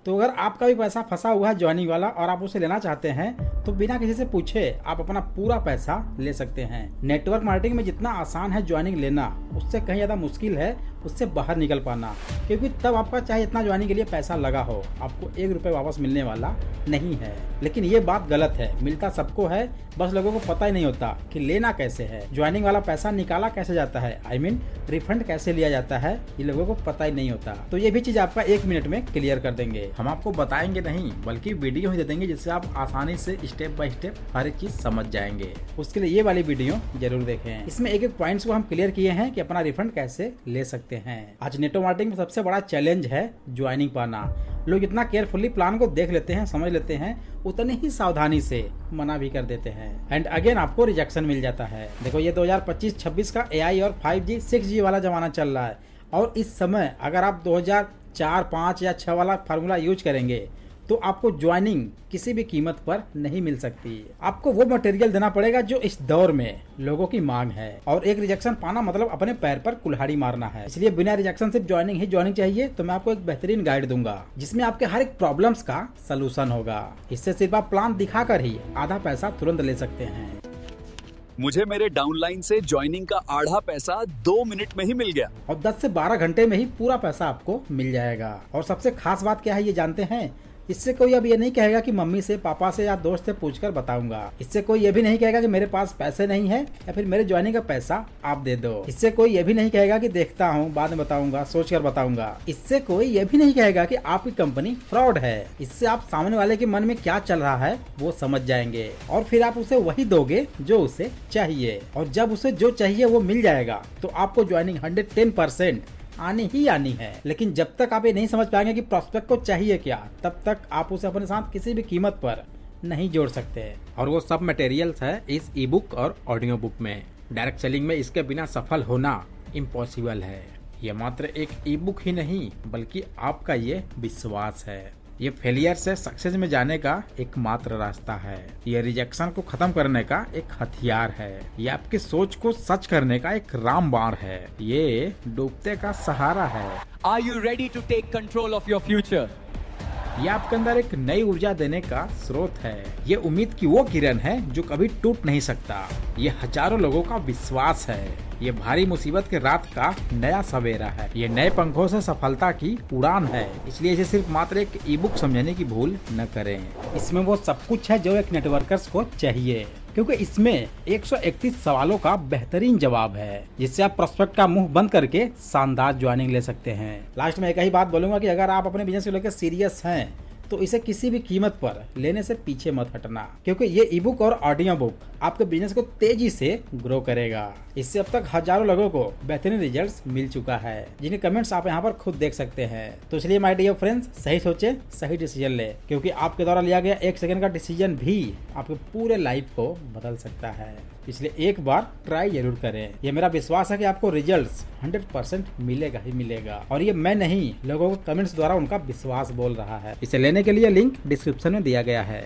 तो अगर आपका भी पैसा फंसा हुआ है ज्वाइनिंग वाला और आप उसे लेना चाहते हैं तो बिना किसी से पूछे आप अपना पूरा पैसा ले सकते हैं। नेटवर्क मार्केटिंग में जितना आसान है ज्वाइनिंग लेना, उससे कहीं ज्यादा मुश्किल है उससे बाहर निकल पाना, क्योंकि तब आपका चाहे इतना ज्वाइनिंग के लिए पैसा लगा हो, आपको 1 रुपये वापस मिलने वाला नहीं है। लेकिन ये बात गलत है, मिलता सबको है, बस लोगों को पता ही नहीं होता कि लेना कैसे है, ज्वाइनिंग वाला पैसा निकाला कैसे जाता है, रिफंड कैसे लिया जाता है, ये लोगों को पता ही नहीं होता। तो ये भी चीज आपका 1 मिनट में क्लियर कर देंगे। हम आपको बताएंगे नहीं बल्कि वीडियो ही दे देंगे जिससे आप आसानी से स्टेप बाय स्टेप हर एक चीज समझ जाएंगे। उसके लिए ये वाली वीडियो जरूर देखें। इसमें एक एक पॉइंट्स को हम क्लियर किए हैं कि अपना रिफंड कैसे ले सकते हैं। आज नेटवर्क मार्केटिंग में सबसे बड़ा चैलेंज है ज्वाइनिंग पाना। लोग इतना केयरफुली प्लान को देख लेते हैं, समझ लेते हैं, उतनी ही सावधानी से मना भी कर देते हैं एंड अगेन आपको रिजेक्शन मिल जाता है। देखो ये 2025-26 का AI और 5G 6G वाला जमाना चल रहा है और इस समय अगर आप 2004, 5 या 6 वाला फार्मूला यूज करेंगे तो आपको ज्वाइनिंग किसी भी कीमत पर नहीं मिल सकती। आपको वो मटेरियल देना पड़ेगा जो इस दौर में लोगों की मांग है और एक रिजेक्शन पाना मतलब अपने पैर पर कुल्हाड़ी मारना है। इसलिए बिना रिजेक्शन सिर्फ ज्वाइनिंग ही ज्वाइनिंग चाहिए तो मैं आपको एक बेहतरीन गाइड दूंगा जिसमें आपके हर एक प्रॉब्लम्स का सलूशन होगा। इससे सिर्फ आप प्लान दिखाकर ही आधा पैसा तुरंत ले सकते हैं। मुझे मेरे डाउनलाइन से ज्वाइनिंग का आधा पैसा 2 मिनट में ही मिल गया और 10 से 12 घंटे में ही पूरा पैसा आपको मिल जाएगा। और सबसे खास बात क्या है ये जानते हैं? इससे कोई अब ये नहीं कहेगा कि मम्मी से, पापा से या दोस्त से पूछकर बताऊंगा। इससे कोई ये भी नहीं कहेगा कि मेरे पास पैसे नहीं है या फिर मेरे ज्वाइनिंग का पैसा आप दे दो। इससे कोई ये भी नहीं कहेगा कि देखता हूँ, बाद में बताऊंगा, सोचकर बताऊंगा। इससे कोई ये भी नहीं कहेगा कि आपकी कंपनी फ्रॉड है। इससे आप सामने वाले के मन में क्या चल रहा है वो समझ जाएंगे और फिर आप उसे वही दोगे जो उसे चाहिए। और जब उसे जो चाहिए वो मिल जाएगा तो आपको ज्वाइनिंग 110% आनी ही आनी है। लेकिन जब तक आप ये नहीं समझ पाएंगे कि प्रोस्पेक्ट को चाहिए क्या, तब तक आप उसे अपने साथ किसी भी कीमत पर नहीं जोड़ सकते। और वो सब मटेरियल्स है इस ई बुक और ऑडियो बुक में। डायरेक्ट सेलिंग में इसके बिना सफल होना इम्पॉसिबल है। ये मात्र एक ई बुक ही नहीं बल्कि आपका ये विश्वास है। ये फेलियर से सक्सेस में जाने का एकमात्र रास्ता है। ये रिजेक्शन को खत्म करने का एक हथियार है। ये आपकी सोच को सच करने का एक रामबाण है। ये डूबते का सहारा है। Are you ready to take control of your future? ये आपके अंदर एक नई ऊर्जा देने का स्रोत है। ये उम्मीद की वो किरण है जो कभी टूट नहीं सकता। ये हजारों लोगों का विश्वास है। ये भारी मुसीबत के रात का नया सवेरा है। ये नए पंखों से सफलता की उड़ान है। इसलिए इसे सिर्फ मात्र एक ई बुक समझने की भूल न करें। इसमें वो सब कुछ है जो एक नेटवर्कर्स को चाहिए, क्योंकि इसमें 131 सवालों का बेहतरीन जवाब है जिससे आप प्रोस्पेक्ट का मुंह बंद करके शानदार ज्वाइनिंग ले सकते हैं। लास्ट में एक ही बात बोलूंगा कि अगर आप अपने बिजनेस को लेकर सीरियस हैं तो इसे किसी भी कीमत पर लेने से पीछे मत हटना, क्योंकि ये ई बुक और ऑडियो बुक आपके बिजनेस को तेजी से ग्रो करेगा। इससे अब तक हजारों लोगों को बेहतरीन रिजल्ट्स मिल चुका है जिन्हें कमेंट्स आप यहाँ पर खुद देख सकते हैं। तो इसलिए माय डियर फ्रेंड्स, सही सोचे सही डिसीजन ले, क्योंकि आपके द्वारा लिया गया 1 सेकंड का डिसीजन भी आपके पूरे लाइफ को बदल सकता है। इसलिए एक बार ट्राई जरूर करें। ये मेरा विश्वास है कि आपको रिजल्ट्स 100% मिलेगा ही मिलेगा। और ये मैं नहीं, लोगों को कमेंट्स द्वारा उनका विश्वास बोल रहा है। इसे लेने के लिए लिंक डिस्क्रिप्शन में दिया गया है।